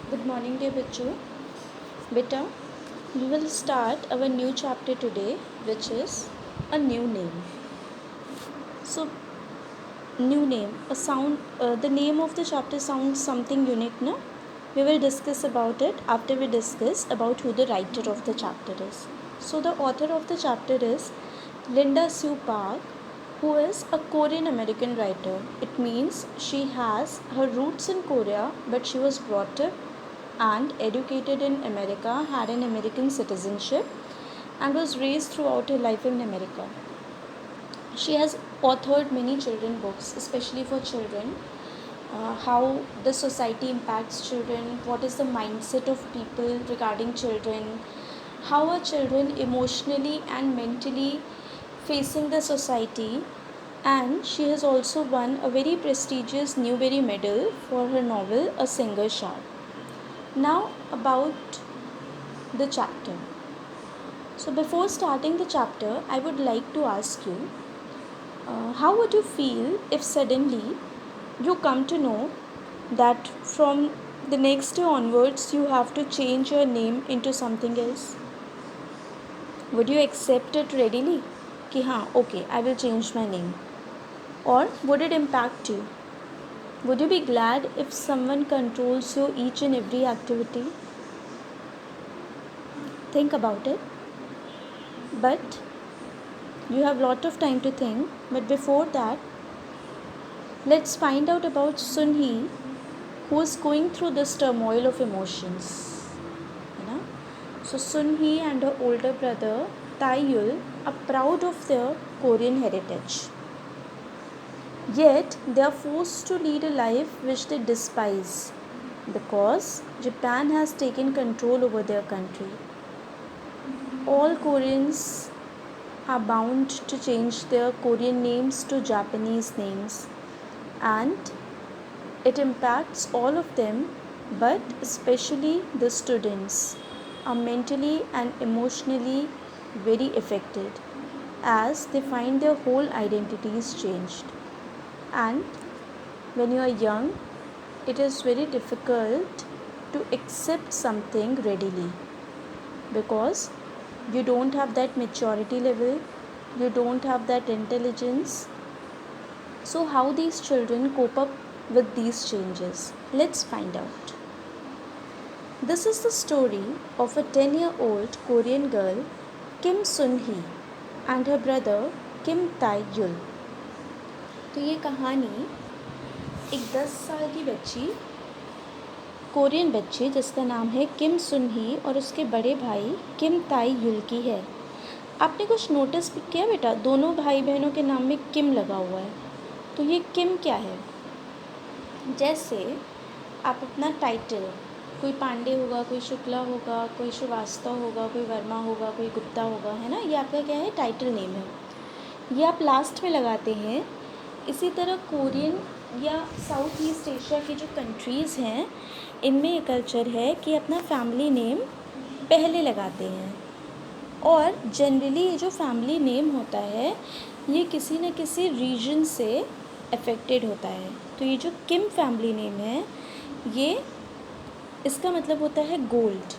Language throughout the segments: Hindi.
Good morning, dear bachcho. Beta, we will start our new chapter today, which is a new name. So, new name, a sound. The name of the chapter sounds something unique, no? We will discuss about it after we discuss about who the writer of the chapter is. So, the author of the chapter is Linda Sue Park, who is a Korean American writer. It means she has her roots in Korea, but she was brought up and educated in America, had an American citizenship, and was raised throughout her life in America. She has authored many children books, especially for children, how the society impacts children, what is the mindset of people regarding children, how are children emotionally and mentally facing the society, and she has also won a very prestigious Newbery Medal for her novel A Singer Sharp. Now about the chapter. So before starting the chapter, I would like to ask you, how would you feel if suddenly you come to know that from the next day onwards you have to change your name into something else? Would you accept it readily? कि हाँ, okay, I will change my name. Or would it impact you? Would you be glad if someone controls your each and every activity? Think about it. But you have lot of time to think. But before that, let's find out about Sun Hee, who is going through this turmoil of emotions. You know? So Sun Hee and her older brother Tae Yul are proud of their Korean heritage. Yet they are forced to lead a life which they despise because Japan has taken control over their country. All Koreans are bound to change their Korean names to Japanese names, and it impacts all of them, but especially the students are mentally and emotionally very affected as they find their whole identities changed. And when you are young, it is very difficult to accept something readily because you don't have that maturity level, you don't have that intelligence. So, how these children cope up with these changes? Let's find out. This is the story of a 10-year-old Korean girl, Kim Sun Hee, and her brother Kim Tae Yul. तो ये कहानी एक 10 साल की बच्ची, कोरियन बच्ची जिसका नाम है किम सुन ही और उसके बड़े भाई किम ताई युल की है। आपने कुछ नोटिस किया बेटा, दोनों भाई बहनों के नाम में किम लगा हुआ है। तो ये किम क्या है? जैसे आप अपना टाइटल, कोई पांडे होगा, कोई शुक्ला होगा, कोई श्रीवास्तव होगा, कोई वर्मा होगा, कोई गुप्ता होगा, है ना, ये आपका क्या है, टाइटल नेम है। ये आप लास्ट में लगाते हैं। इसी तरह कोरियन या साउथ ईस्ट एशिया की जो कंट्रीज़ हैं, इनमें ये कल्चर है कि अपना फैमिली नेम पहले लगाते हैं। और जनरली ये जो फैमिली नेम होता है, ये किसी न किसी रीजन से अफेक्टेड होता है। तो ये जो किम फैमिली नेम है, ये इसका मतलब होता है गोल्ड,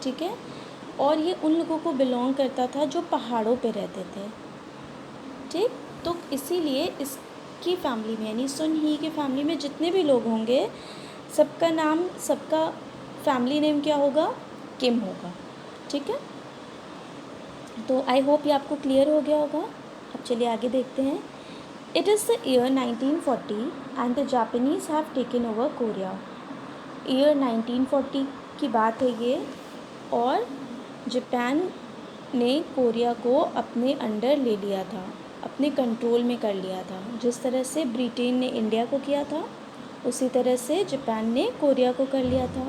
ठीक है। और ये उन लोगों को बिलोंग करता था जो पहाड़ों पे रहते थे, ठीक। तो इसीलिए इसकी फैमिली में, यानी सुन ही की फैमिली में जितने भी लोग होंगे, सबका नाम, सबका फैमिली नेम क्या होगा? किम होगा, ठीक है। तो आई होप ये आपको क्लियर हो गया होगा। अब चलिए आगे देखते हैं। It is the year 1940 and the Japanese have taken over Korea. Year 1940 की बात है ये, और जापान ने कोरिया को अपने अंडर ले लिया था, अपने कंट्रोल में कर लिया था। जिस तरह से ब्रिटेन ने इंडिया को किया था, उसी तरह से जापान ने कोरिया को कर लिया था।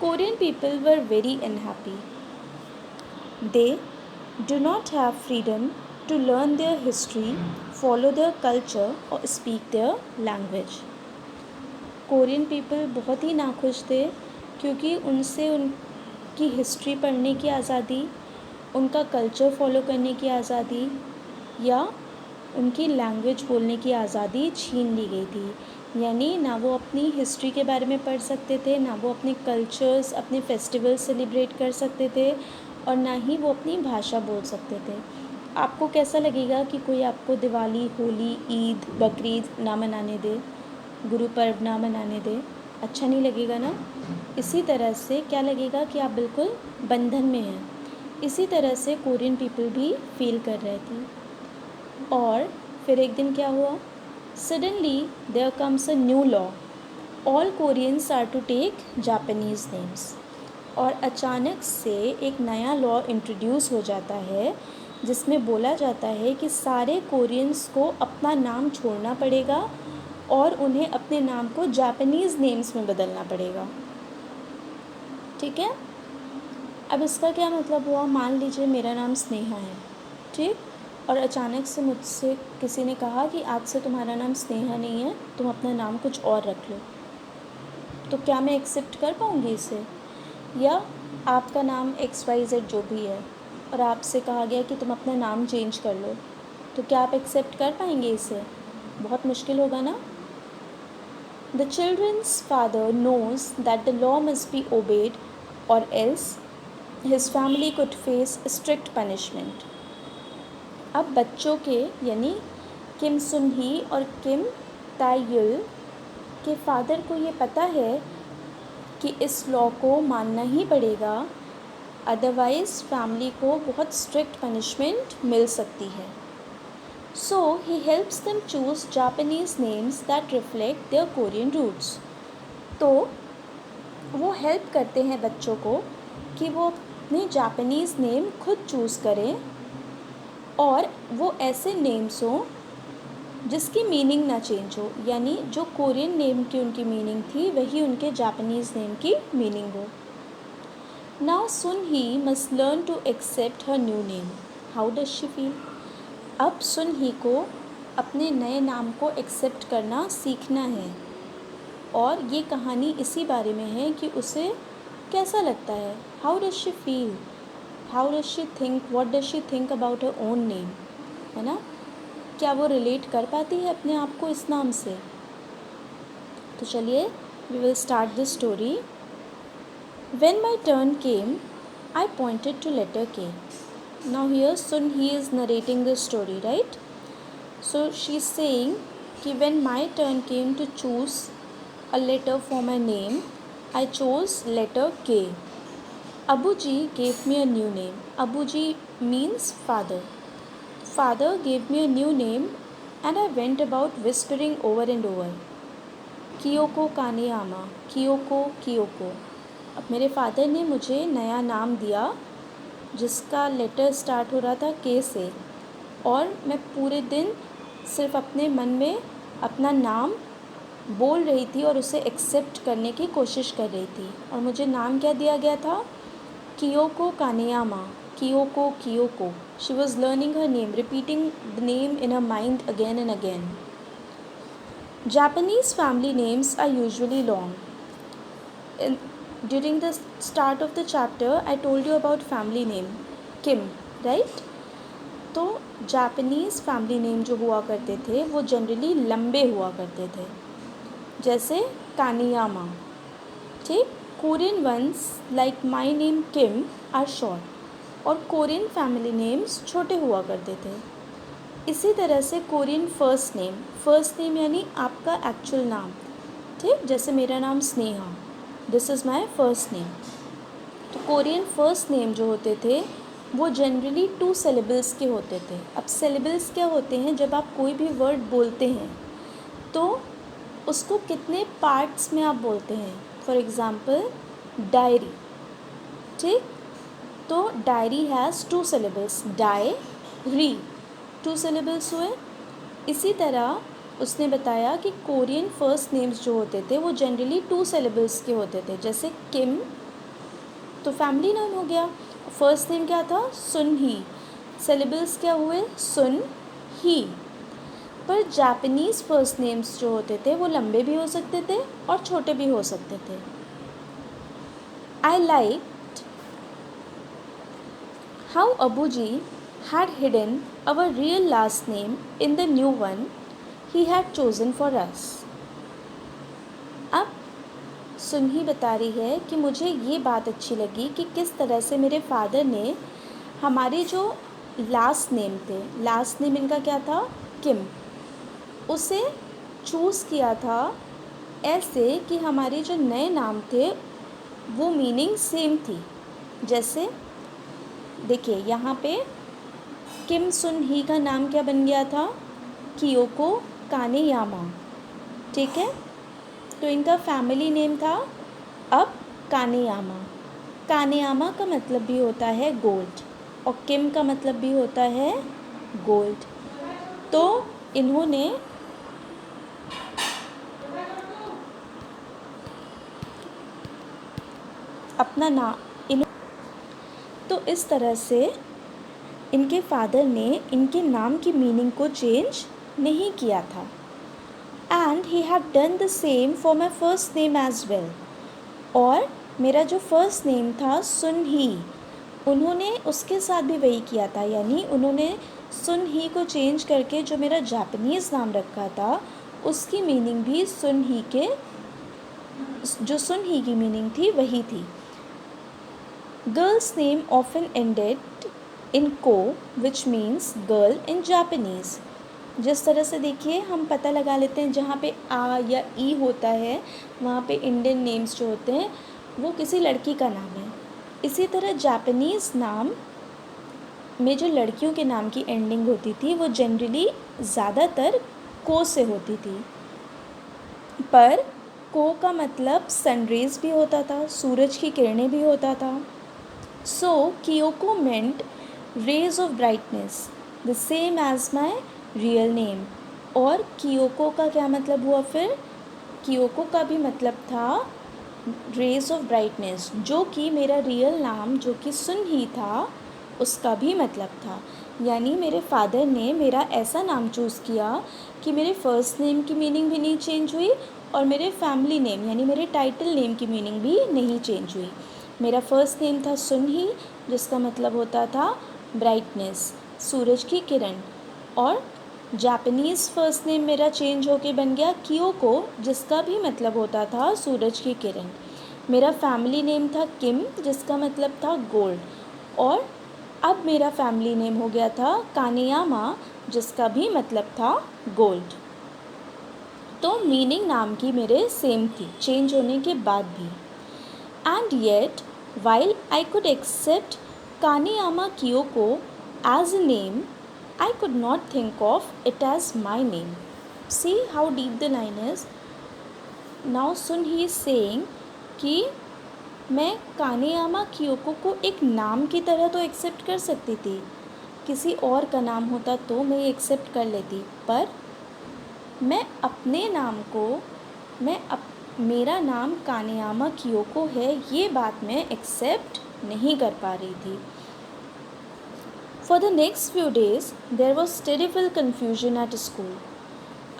Korean people were very unhappy. They do not have freedom to learn their history, follow their culture or speak their language. Korean people बहुत ही नाखुश थे क्योंकि उनसे उनकी हिस्ट्री पढ़ने की आज़ादी, उनका कल्चर फॉलो करने की आज़ादी या उनकी लैंग्वेज बोलने की आज़ादी छीन ली गई थी। यानी ना वो अपनी हिस्ट्री के बारे में पढ़ सकते थे, ना वो अपने कल्चर्स, अपने फेस्टिवल सेलिब्रेट कर सकते थे, और ना ही वो अपनी भाषा बोल सकते थे। आपको कैसा लगेगा कि कोई आपको दिवाली, होली, ईद, बकरीद ना मनाने दे, गुरु पर्व ना मनाने दे? अच्छा नहीं लगेगा ना? इसी तरह से क्या लगेगा कि आप बिल्कुल बंधन में हैं। इसी तरह से कोरियन पीपल भी फील कर रहे थे। और फिर एक दिन क्या हुआ? Suddenly there comes a new law, all Koreans are to take Japanese names. और अचानक से एक नया लॉ इंट्रोड्यूस हो जाता है, जिसमें बोला जाता है कि सारे कोरियंस को अपना नाम छोड़ना पड़ेगा और उन्हें अपने नाम को जापानीज़ नेम्स में बदलना पड़ेगा। ठीक है? अब इसका क्या मतलब हुआ? मान लीजिए मेरा नाम स्नेहा है, ठीक? और अचानक से मुझसे किसी ने कहा कि आज से तुम्हारा नाम स्नेहा नहीं है, तुम अपना नाम कुछ और रख लो। तो क्या मैं एक्सेप्ट कर पाऊँगी इसे? या आपका नाम XYZ जो भी है और आपसे कहा गया कि तुम अपना नाम चेंज कर लो, तो क्या आप एक्सेप्ट कर पाएंगे इसे? बहुत मुश्किल होगा ना? The children's father knows that the law must be obeyed और else his family could face strict punishment. अब बच्चों के यानी किम सुन ही और किम तायुल के फादर को ये पता है कि इस लॉ को मानना ही पड़ेगा, अदरवाइज़ फैमिली को बहुत स्ट्रिक्ट पनिशमेंट मिल सकती है। So he helps them choose Japanese names that reflect their Korean roots. तो वो हेल्प करते हैं बच्चों को कि वो अपने जापानीज़ नेम खुद चूज़ करें और वो ऐसे नेम्स हों जिसकी मीनिंग ना चेंज हो, यानी जो कोरियन नेम की उनकी मीनिंग थी वही उनके जापानीज़ नेम की मीनिंग हो। Now Sunhee must learn to accept her new name. How does she feel? अब सुन ही को अपने नए नाम को एक्सेप्ट करना सीखना है, और ये कहानी इसी बारे में है कि उसे कैसा लगता है। How does she feel? How does she think? What does she think about her own name? है ना? क्या वो रिलेट कर पाती है अपने आप को इस नाम से? तो चलिए, we will start the story. When my turn came, I pointed to letter K. Now here Sun Hee is narrating the story, right? So she's saying कि when my turn came to choose a letter for my name, I chose letter K. Abuji gave me a new name. Abuji means father. Father gave me a new name and I went about whispering over and over. Kiyoko Kaneyama, Kiyoko, Kiyoko. अब मेरे फादर ने मुझे नया नाम दिया जिसका लेटर स्टार्ट हो रहा था के से, और मैं पूरे दिन सिर्फ अपने मन में अपना नाम बोल रही थी और उसे एक्सेप्ट करने की कोशिश कर रही थी। और मुझे नाम क्या दिया गया था? Kiyoko Kaneyama, Kiyoko, Kiyoko. She was learning her name, repeating the name in her mind again and again. Japanese family names are usually long. During the start of the chapter, I told you about family name Kim, right? तो जापानीज़ फैमिली नेम जो हुआ करते थे वो जनरली लंबे हुआ करते थे, जैसे कानियामा, ठीक? Korean ones like my name Kim are short, और कोरियन फैमिली नेम्स छोटे हुआ करते थे। इसी तरह से कोरियन फर्स्ट नेम यानी आपका एक्चुअल नाम, ठीक? जैसे मेरा नाम Sneha, this is my first name. तो कोरियन फर्स्ट नेम जो होते थे वो जनरली 2 सिलेबल्स के होते थे। अब सिलेबल्स क्या होते हैं? जब आप कोई भी वर्ड बोलते हैं तो उसको कितने पार्ट्स में आप बोलते हैं। फॉर एग्ज़ाम्पल डायरी, ठीक? तो diary has 2 syllables, diary 2 syllables हुए। इसी तरह उसने बताया कि कोरियन फर्स्ट नेम्स जो होते थे वो जनरली 2 सिलेबल्स के होते थे, जैसे किम तो फैमिली नेम हो गया, फर्स्ट नेम क्या था? सुन ही, सिलेबल्स क्या हुए? सुन ही। पर जापानीज़ फर्स्ट नेम्स जो होते थे वो लंबे भी हो सकते थे और छोटे भी हो सकते थे। I liked how Abuji had hidden our real last name in the new one he had chosen for us. सुनही बता रही है कि मुझे ये बात अच्छी लगी कि किस तरह से मेरे फादर ने हमारे जो लास्ट नेम थे, लास्ट नेम इनका क्या था, किम, उसे चूज़ किया था ऐसे कि हमारे जो नए नाम थे वो मीनिंग सेम थी। जैसे देखिए यहाँ पे किम सुन ही का नाम क्या बन गया था, कियोको कानेयामा, ठीक है। तो इनका फैमिली नेम था अब कानेयामा। कानेयामा का मतलब भी होता है गोल्ड और किम का मतलब भी होता है गोल्ड। तो इन्होंने अपना नाम तो इस तरह से इनके फादर ने इनके नाम की मीनिंग को चेंज नहीं किया था। And he have done the same for my first name as well. और मेरा जो फर्स्ट नेम था सुन ही, उन्होंने उसके साथ भी वही किया था, यानी उन्होंने सुन ही को चेंज करके जो मेरा जापानीज़ नाम रखा था उसकी मीनिंग भी सुन ही के, जो सुन ही की मीनिंग थी वही थी। Girls name often ended in ko which means girl in Japanese. जिस तरह से देखिए हम पता लगा लेते हैं जहाँ पे आ या ई होता है वहाँ पे इंडियन नेम्स जो होते हैं वो किसी लड़की का नाम है। इसी तरह जापानीज़ नाम में जो लड़कियों के नाम की एंडिंग होती थी वो जनरली ज़्यादातर को से होती थी, पर को का मतलब सनरेज भी होता था, सूरज की किरणें भी होता था। So Kiyoko meant rays of brightness the same as my real name. और कियोको का क्या मतलब हुआ फिर, कियोको का भी मतलब था रेज ऑफ ब्राइटनेस, जो कि मेरा रियल नाम जो कि सुन ही था उसका भी मतलब था। यानी मेरे फादर ने मेरा ऐसा नाम चूज़ किया कि मेरे फर्स्ट नेम की मीनिंग भी नहीं चेंज हुई और मेरे फैमिली नेम यानी मेरे टाइटल नेम की मीनिंग भी नहीं चेंज हुई। मेरा फर्स्ट नेम था सुन ही, जिसका मतलब होता था ब्राइटनेस, सूरज की किरण। और जापानीज़ फर्स्ट नेम मेरा चेंज होके बन गया कियोको, जिसका भी मतलब होता था सूरज की किरण। मेरा फैमिली नेम था किम, जिसका मतलब था गोल्ड। और अब मेरा फैमिली नेम हो गया था कानेयामा, जिसका भी मतलब था गोल्ड। तो मीनिंग नाम की मेरे सेम थी चेंज होने के बाद भी। And yet while I could accept Kaneyama Kiyoko as a name, I could not think of it as my name. See how deep the line is. Now Sun he is saying कि मैं कानेयामा कियोको को एक नाम की तरह तो एक्सेप्ट कर सकती थी, किसी और का नाम होता तो मैं एक्सेप्ट कर लेती, पर मैं अपने नाम को मेरा नाम कानेयामा कियोको है ये बात मैं एक्सेप्ट नहीं कर पा रही थी। For the next few days there was terrible confusion at school.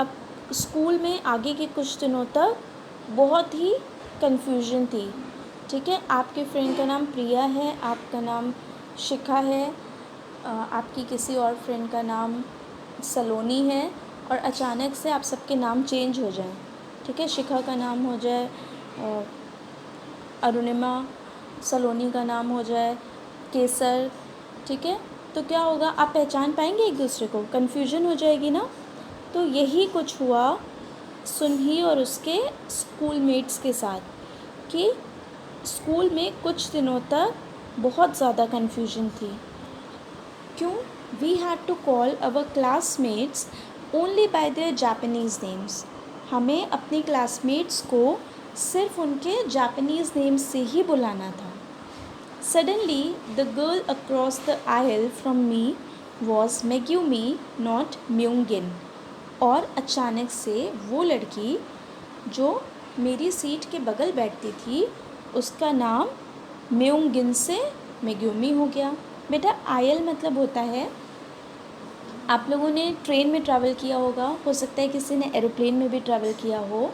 अब स्कूल में आगे के कुछ दिनों तक बहुत ही कन्फ्यूजन थी, ठीक है। आपके फ्रेंड का नाम प्रिया है, आपका नाम शिखा है, आपकी किसी और फ्रेंड का नाम सलोनी है और अचानक से आप सबके नाम चेंज हो जाएं, ठीक है। शिखा का नाम हो जाए अरुणिमा, सलोनी का नाम हो जाए केसर, ठीक है। तो क्या होगा, आप पहचान पाएंगे एक दूसरे को, कन्फ्यूजन हो जाएगी ना। तो यही कुछ हुआ सुनही और उसके स्कूल मेट्स के साथ कि स्कूल में कुछ दिनों तक बहुत ज़्यादा कन्फ्यूजन थी। क्यों? We had to call our classmates only by their Japanese names. हमें अपने क्लासमेट्स को सिर्फ उनके जापानीज़ नेम्स से ही बुलाना था। Suddenly, the girl across the aisle from me was Megumi, not Myungin. और अचानक से वो लड़की जो मेरी सीट के बगल बैठती थी उसका नाम म्यूंगिन से मेग्यूमी हो गया। बेटा आयल मतलब होता है, आप लोगों ने ट्रेन में ट्रैवल किया होगा, हो सकता है किसी ने एरोप्लेन में भी ट्रैवल किया हो।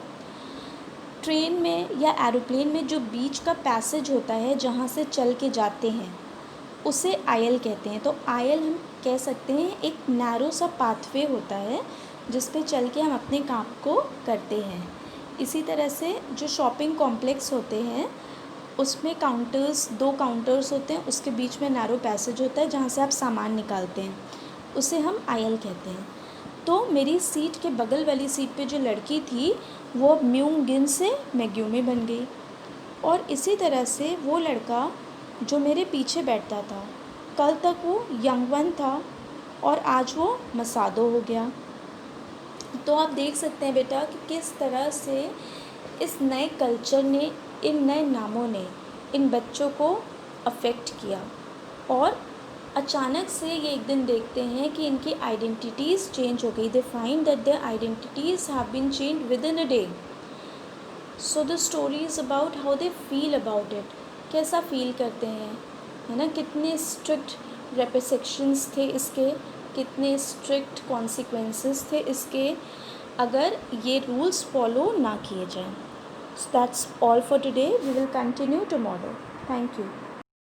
ट्रेन में या एरोप्लेन में जो बीच का पैसेज होता है जहाँ से चल के जाते हैं उसे आयल कहते हैं। तो आयल हम कह सकते हैं एक नैरो सा पाथवे होता है जिस पे चल के हम अपने काम को करते हैं। इसी तरह से जो शॉपिंग कॉम्प्लेक्स होते हैं उसमें काउंटर्स, 2 काउंटर्स होते हैं, उसके बीच में नैरो पैसेज होता है जहाँ से आप सामान निकालते हैं, उसे हम आयल कहते हैं। तो मेरी सीट के बगल वाली सीट पे जो लड़की थी वो अब म्यूंगिन से मैग्यूमे बन गई, और इसी तरह से वो लड़का जो मेरे पीछे बैठता था, कल तक वो यंगवन था और आज वो मसादो हो गया। तो आप देख सकते हैं बेटा कि किस तरह से इस नए कल्चर ने, इन नए नामों ने इन बच्चों को अफेक्ट किया, और अचानक से ये एक दिन देखते हैं कि इनकी आइडेंटिटीज़ चेंज हो गई। They find that their identities have been change within a day. So the story is about how they feel about it, कैसा फील करते हैं, है ना। कितने स्ट्रिक्ट रेपिसेक्शंस थे इसके, कितने स्ट्रिक्ट कॉन्सिक्वेंसेस थे इसके अगर ये रूल्स फॉलो ना किए जाएं। So that's all for today. We will continue tomorrow. Thank you.